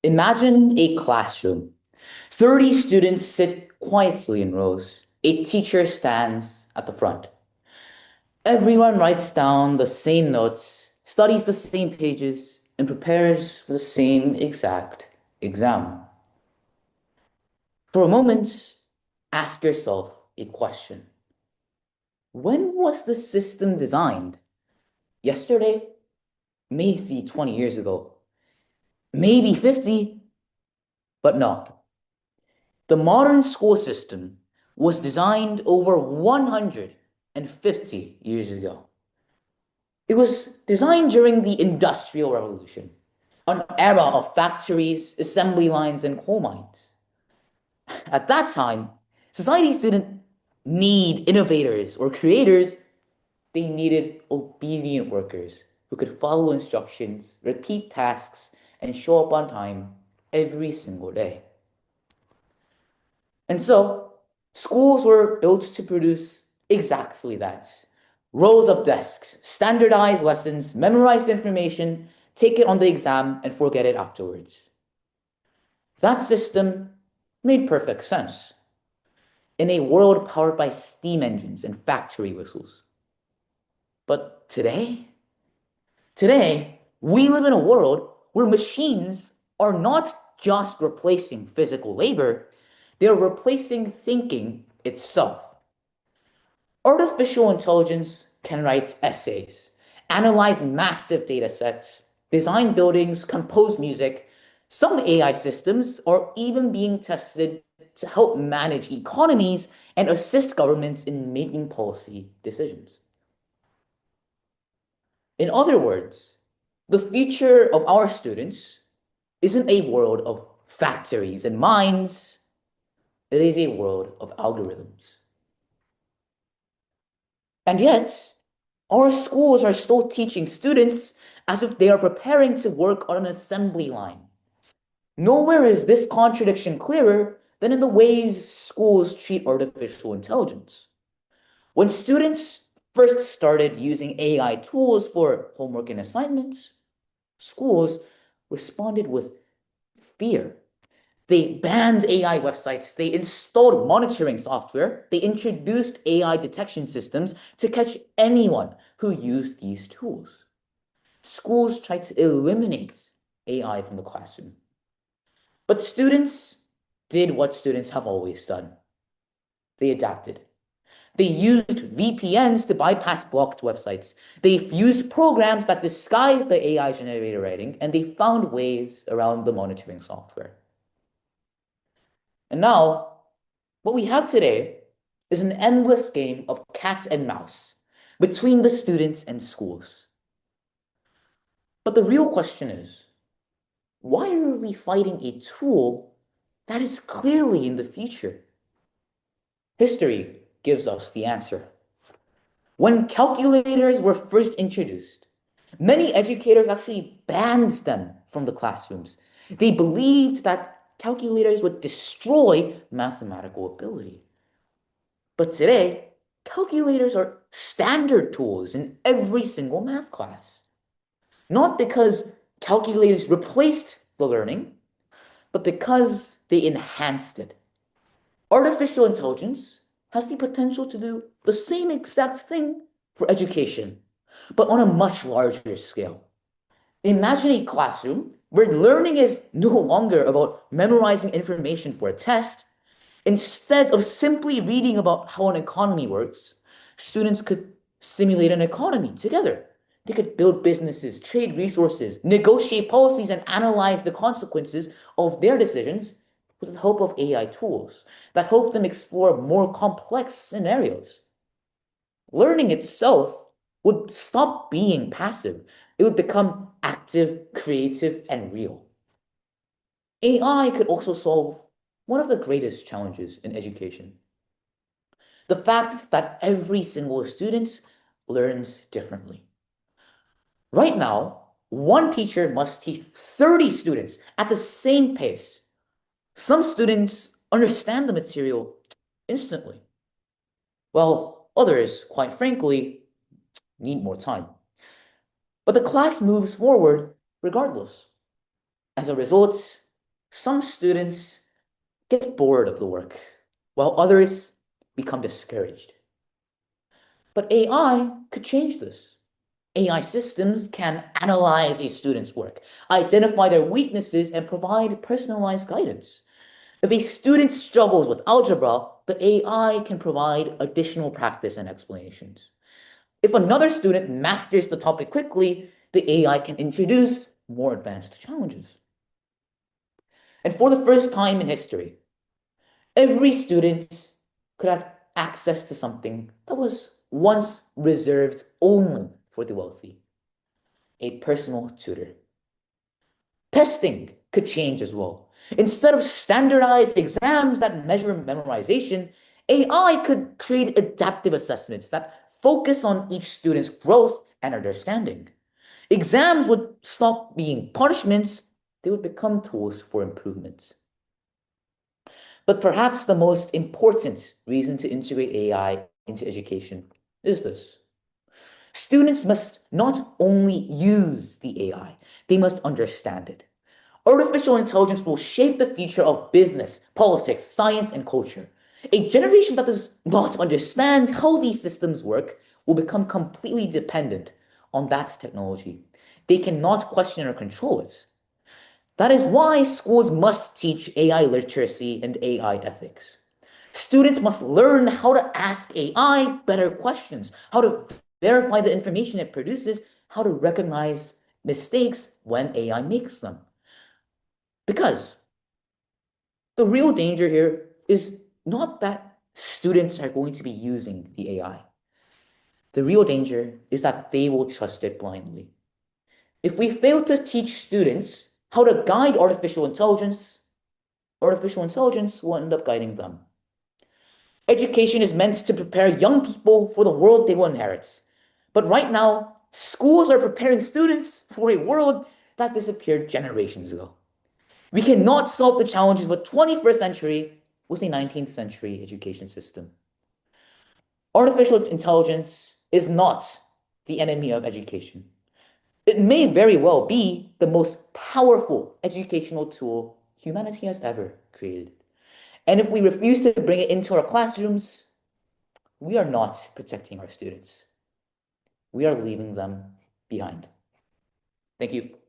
Imagine a classroom. 30 students sit quietly in rows. A teacher stands at the front. Everyone writes down the same notes, studies the same pages, and prepares for the same exact exam. For a moment, ask yourself a question. When was the system designed? Yesterday? Maybe 20 years ago. Maybe 50, but no. The modern school system was designed over 150 years ago. It was designed during the Industrial Revolution, an era of factories, assembly lines, and coal mines. At that time, societies didn't need innovators or creators, they needed obedient workers who could follow instructions, repeat tasks, and show up on time every single day. And so, schools were built to produce exactly that. Rows of desks, standardized lessons, memorized information, take it on the exam and forget it afterwards. That system made perfect sense in a world powered by steam engines and factory whistles. But today, we live in a world where machines are not just replacing physical labor, they're replacing thinking itself. Artificial intelligence can write essays, analyze massive data sets, design buildings, compose music. Some AI systems are even being tested to help manage economies and assist governments in making policy decisions. In other words, the future of our students isn't a world of factories and mines, it is a world of algorithms. And yet, our schools are still teaching students as if they are preparing to work on an assembly line. Nowhere is this contradiction clearer than in the ways schools treat artificial intelligence. When students first started using AI tools for homework and assignments, schools responded with fear. They banned AI websites, they installed monitoring software, they introduced AI detection systems to catch anyone who used these tools. Schools tried to eliminate AI from the classroom. But students did what students have always done. They adapted. They used VPNs to bypass blocked websites. They used programs that disguised the AI generated writing, and they found ways around the monitoring software. And now, what we have today is an endless game of cat and mouse between the students and schools. But the real question is, why are we fighting a tool that is clearly in the future? History gives us the answer. When calculators were first introduced, many educators actually banned them from the classrooms. They believed that calculators would destroy mathematical ability. But today, calculators are standard tools in every single math class. Not because calculators replaced the learning, but because they enhanced it. Artificial intelligence has the potential to do the same exact thing for education, but on a much larger scale. Imagine a classroom where learning is no longer about memorizing information for a test. Instead of simply reading about how an economy works, students could simulate an economy together. They could build businesses, trade resources, negotiate policies, and analyze the consequences of their decisions with the help of AI tools that help them explore more complex scenarios. Learning itself would stop being passive. It would become active, creative, and real. AI could also solve one of the greatest challenges in education. The fact that every single student learns differently. Right now, one teacher must teach 30 students at the same pace. Some students understand the material instantly, while others, quite frankly, need more time. But the class moves forward regardless. As a result, Some students get bored of the work, while others become discouraged. But AI could change this. AI systems can analyze a student's work, identify their weaknesses, and provide personalized guidance. If a student struggles with algebra, the AI can provide additional practice and explanations. If another student masters the topic quickly, the AI can introduce more advanced challenges. And for the first time in history, every student could have access to something that was once reserved only for the wealthy, a personal tutor. Testing could change as well. Instead of standardized exams that measure memorization, AI could create adaptive assessments that focus on each student's growth and understanding. Exams would stop being punishments, they would become tools for improvement. But perhaps the most important reason to integrate AI into education is this. Students must not only use the AI, they must understand it. Artificial intelligence will shape the future of business, politics, science, and culture. A generation that does not understand how these systems work will become completely dependent on that technology. They cannot question or control it. That is why schools must teach AI literacy and AI ethics. Students must learn how to ask AI better questions, how to verify the information it produces, how to recognize mistakes when AI makes them. Because the real danger here is not that students are going to be using the AI. The real danger is that they will trust it blindly. If we fail to teach students how to guide artificial intelligence will end up guiding them. Education is meant to prepare young people for the world they will inherit. But right now, schools are preparing students for a world that disappeared generations ago. We cannot solve the challenges of the 21st century with a 19th century education system. Artificial intelligence is not the enemy of education. It may very well be the most powerful educational tool humanity has ever created. And if we refuse to bring it into our classrooms, we are not protecting our students. We are leaving them behind. Thank you.